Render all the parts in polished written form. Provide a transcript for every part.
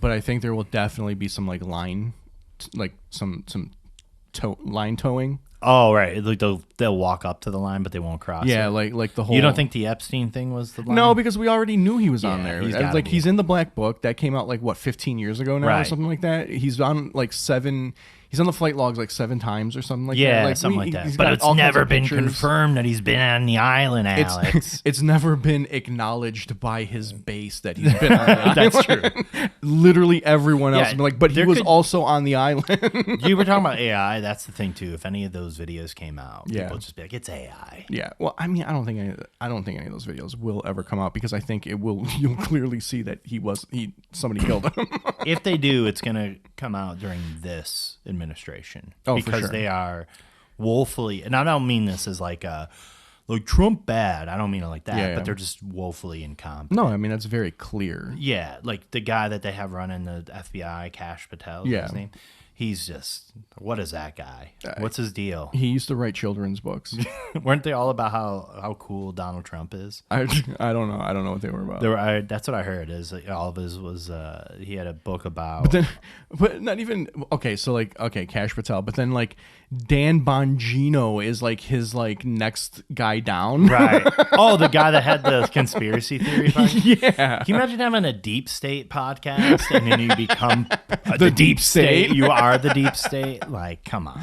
But I think there will definitely be some like line towing. Oh, right. Like they'll walk up to the line, but they won't cross. Yeah, it. like the whole. You don't think the Epstein thing was the line? No, because we already knew he was on there. He's in the Black Book that came out like what 15 years ago now or something like that. He's on like 7. He's on the flight logs like 7 times or something like that. Yeah, something like that. But it's never been confirmed that he's been on the island, Alex. It's never been acknowledged by his base that he's been on the island. That's true. Literally everyone else has been like, but he was also on the island. You were talking about AI. That's the thing too. If any of those videos came out, people would just be like, it's AI. Yeah. Well, I mean, I don't think any of those videos will ever come out because I think it will. You'll clearly see that somebody killed him. If they do, it's gonna come out during this administration because they are woefully, and I don't mean this as like Trump bad. I don't mean it like that, but they're just woefully incompetent. No, I mean that's very clear. Yeah, like the guy that they have running the FBI, Kash Patel, is his name. He's just, what is that guy? What's his deal? He used to write children's books. Weren't they all about how cool Donald Trump is? I don't know. I don't know what they were about. That's what I heard. Is all of his was he had a book about. But not even okay. So like Kash Patel, but then like Dan Bongino is like his like next guy down. Right. Oh, the guy that had the conspiracy theory. Yeah. Can you imagine having a deep state podcast and then you become the deep state? You are the deep state. Like, come on.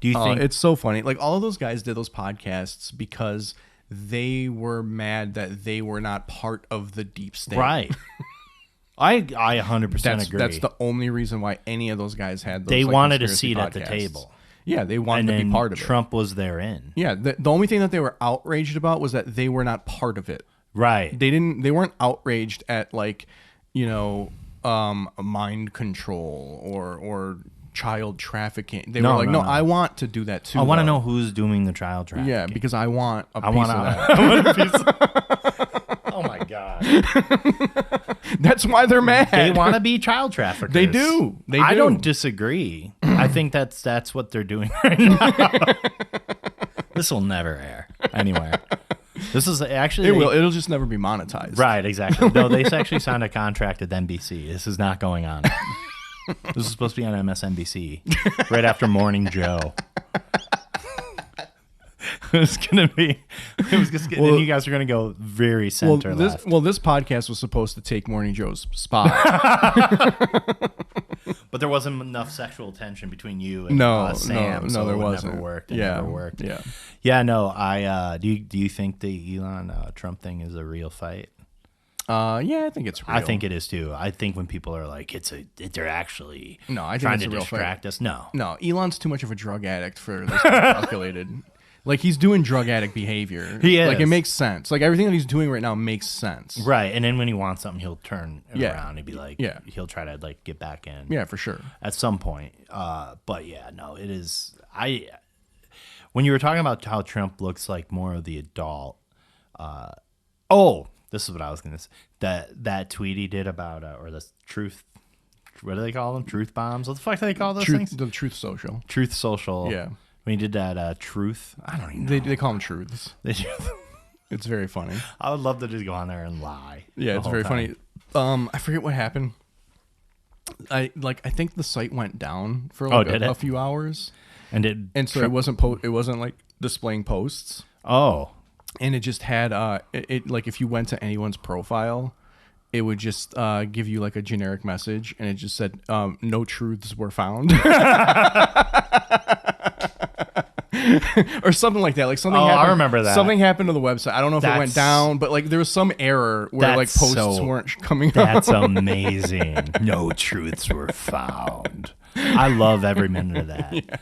Do you think it's so funny? Like all of those guys did those podcasts because they were mad that they were not part of the deep state. Right. I 100% agree. That's the only reason why any of those guys had those. They wanted a seat at the table. Yeah, they wanted to be part of it. Trump was their in. Yeah, the only thing that they were outraged about was that they were not part of it. Right. They weren't outraged at like, mind control or child trafficking. They were like, no, I want to do that too. I want to know who's doing the child trafficking. Yeah, because I want a piece of that. I want a piece of Oh my God. That's why they're mad. They want to be child traffickers. They do. I don't disagree. I think that's what they're doing right now. This will never air anywhere. This is actually... It'll just never be monetized. Right, exactly. No, they actually signed a contract with NBC. This is not going on. This is supposed to be on MSNBC right after Morning Joe. It was just then you guys are gonna go very center left. This podcast was supposed to take Morning Joe's spot. But there wasn't enough sexual tension between you and Sam. So there wasn't. Never worked. Never worked. Yeah. No. Do you think the Elon Trump thing is a real fight? Yeah, I think it's real. I think it is too. I think when people are like, they're actually trying to distract us. No, Elon's too much of a drug addict for this to be calculated. Like he's doing drug addict behavior. He is. Like it makes sense. Like everything that he's doing right now makes sense. Right. And then when he wants something, he'll turn around and be like, he'll try to like get back in. Yeah, for sure. At some point. But yeah, no, it is. When you were talking about how Trump looks like more of the adult. This is what I was going to say. That tweet he did about, or the truth. What do they call them? Truth bombs? What the fuck do they call those things? The Truth Social. Truth Social. Yeah. When he did that truth, I don't even know. They call them truths. They do. It's very funny. I would love to just go on there and lie. Yeah, it's very funny. I forget what happened. I think the site went down for like a few hours, and so it wasn't like displaying posts. Oh, and it just had it like if you went to anyone's profile, it would just give you like a generic message, and it just said no truths were found. Or something like that. Like something happened. I remember that. Something happened to the website. I don't know if it went down, but like there was some error where like posts weren't coming up. That's amazing. No truths were found. I love every minute of that. Yeah.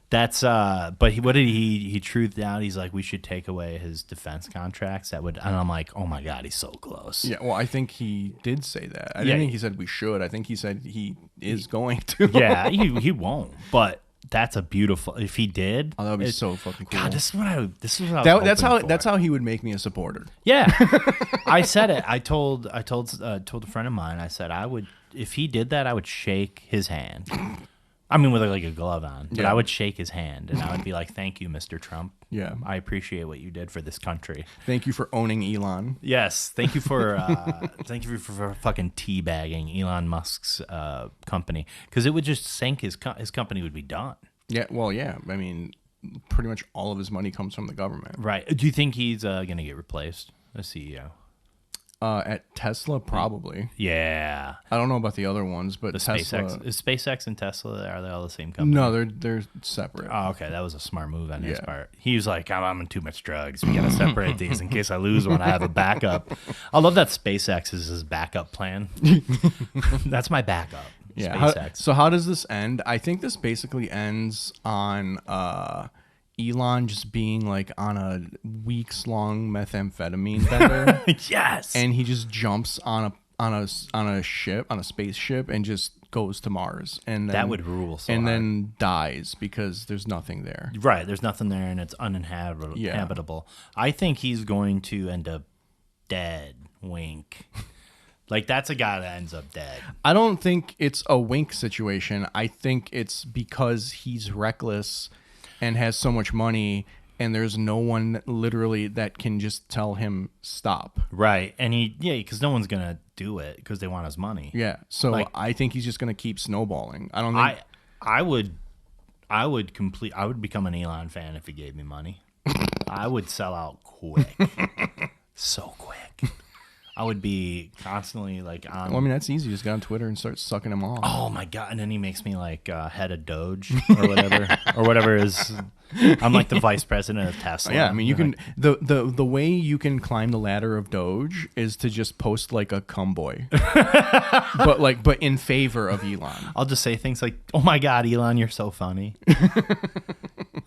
That's but what did he truthed out? He's like, we should take away his defense contracts. And I'm like, oh my God, he's so close. Yeah, well, I think he did say that. I didn't think he said we should. I think he said he is going to. Yeah, he won't. But that's a beautiful. If he did, that would be so fucking cool. God, this is what I was that's how he would make me a supporter. Yeah, I said it. I told a friend of mine. I said I would, if he did that, I would shake his hand. I mean, with like a glove on. But I would shake his hand, and I would be like, "Thank you, Mr. Trump. Yeah, I appreciate what you did for this country. Thank you for owning Elon. Yes, thank you for for fucking teabagging Elon Musk's company, because it would just sink his company would be done. Yeah, well, yeah. I mean, pretty much all of his money comes from the government. Right. Do you think he's gonna get replaced as CEO? At Tesla, probably. Yeah. I don't know about the other ones, but the Tesla... SpaceX and Tesla, are they all the same company? No, they're separate. Oh, okay. That was a smart move on his part. He was like, I'm on too much drugs. We got to separate these in case I lose one. I have a backup. I love that SpaceX is his backup plan. That's my backup. Yeah. SpaceX. So how does this end? I think this basically ends on Elon just being like on a weeks-long methamphetamine bender. Yes. And he just jumps on a spaceship, and just goes to Mars. And then, that would rule. Then dies because there's nothing there. Right. There's nothing there, and it's uninhabitable. Yeah. I think he's going to end up dead. Wink. Like, that's a guy that ends up dead. I don't think it's a wink situation. I think it's because he's reckless and has so much money, and there's no one literally that can just tell him stop. Right. And because no one's going to do it because they want his money. Yeah. So like, I think he's just going to keep snowballing. I don't think... I would become an Elon fan if he gave me money. I would sell out quick. So quick. I would be constantly like on. Well, I mean, that's easy. Just get on Twitter and start sucking him off. Oh my god! And then he makes me like head of Doge or whatever, or whatever is. I'm like the vice president of Tesla. Yeah, I mean, you can the way you can climb the ladder of Doge is to just post like a cum boy, but in favor of Elon. I'll just say things like, "Oh my god, Elon, you're so funny.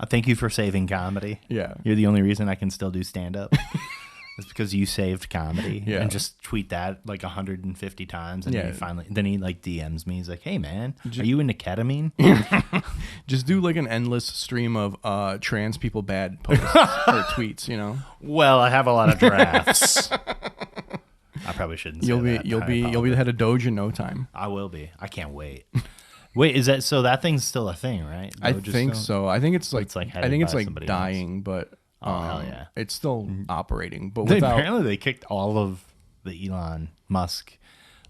Thank you for saving comedy. Yeah, you're the only reason I can still do stand up." It's because you saved comedy. Yeah. And just tweet that like 150 times, and then he like DMs me. He's like, "Hey man, are you into ketamine?" Just do like an endless stream of trans people bad posts or tweets, you know. Well, I have a lot of drafts. I probably shouldn't say that. You'll be the head of Doge in no time. I will be. I can't wait. Wait, is that so? That thing's still a thing, right? I think so. I think it's like dying, else. But hell yeah, it's still operating. But apparently they kicked all of the Elon Musk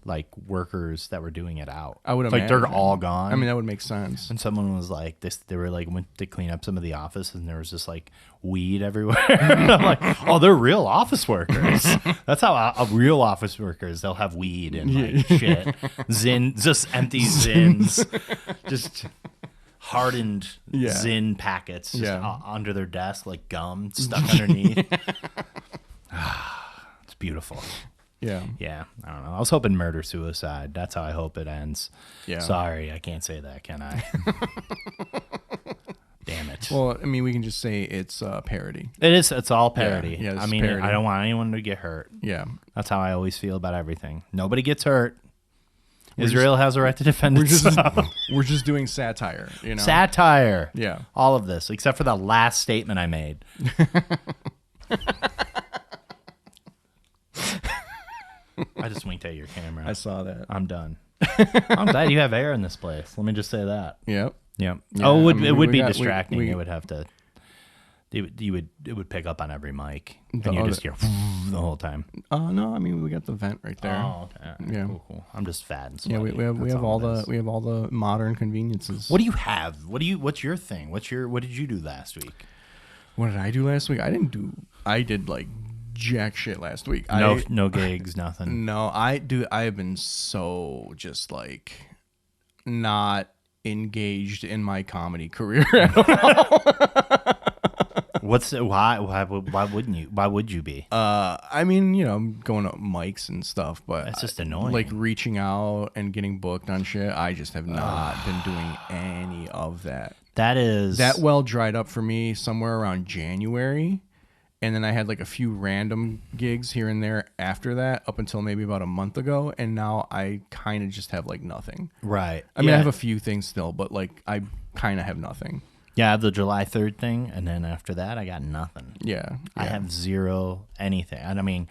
like workers that were doing it out. I would imagine. Like they're all gone. I mean, that would make sense. And someone was like, they were like went to clean up some of the offices, and there was just like weed everywhere. And I'm like, oh, they're real office workers. That's how real office workers, they'll have weed and like shit, just empty zins, just hardened Zyn packets just under their desk like gum stuck underneath. It's beautiful. Yeah. I don't know. I was hoping murder suicide. That's how I hope it ends. Yeah. Sorry, I can't say that, can I? Damn it. Well, I mean, we can just say it's parody. It is. It's all parody. Yeah, I mean, parody. I don't want anyone to get hurt. Yeah. That's how I always feel about everything. Nobody gets hurt. Israel has a right to defend itself. We're just doing satire, you know? Satire. Yeah. All of this, except for the last statement I made. I just winked at your camera. I saw that. I'm done. I'm glad you have air in this place. Let me just say that. Yep. Yeah. Oh, it would be distracting. It would have to. It would pick up on every mic, and you just hear the whole time. No, I mean we got the vent right there. Oh, okay. Right, yeah, cool. I'm just fat and sweaty. Yeah, we have all the modern conveniences. What do you have? What's your thing? What did you do last week? What did I do last week? I did like jack shit last week. No gigs, nothing. No, I have been so just like not engaged in my comedy career at all. Why wouldn't you? Why would you be? I mean, you know, I'm going to mics and stuff, but that's just annoying. Like reaching out and getting booked on shit, I just have not been doing any of that. That well dried up for me somewhere around January, and then I had like a few random gigs here and there after that, up until maybe about a month ago, and now I kind of just have like nothing. Right. I mean, I have a few things still, but like I kind of have nothing. Yeah, I have the July 3rd thing, and then after that, I got nothing. Yeah. I have zero anything. And I mean,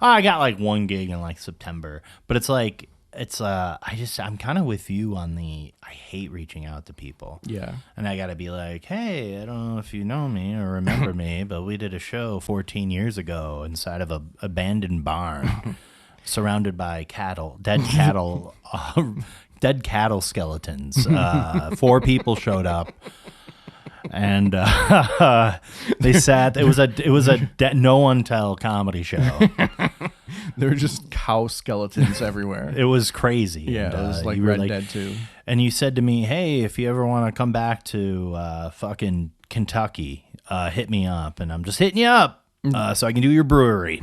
I got like one gig in like September, but it's like I'm kind of with you on I hate reaching out to people. Yeah. And I got to be like, hey, I don't know if you know me or remember me, but we did a show 14 years ago inside of a abandoned barn surrounded by dead cattle skeletons. 4 people showed up. And they sat. It was a no one tell comedy show. There were just cow skeletons everywhere. It was crazy. Yeah, and, it was like Red Dead 2. And you said to me, "Hey, if you ever want to come back to fucking Kentucky, hit me up." And I'm just hitting you up so I can do your brewery.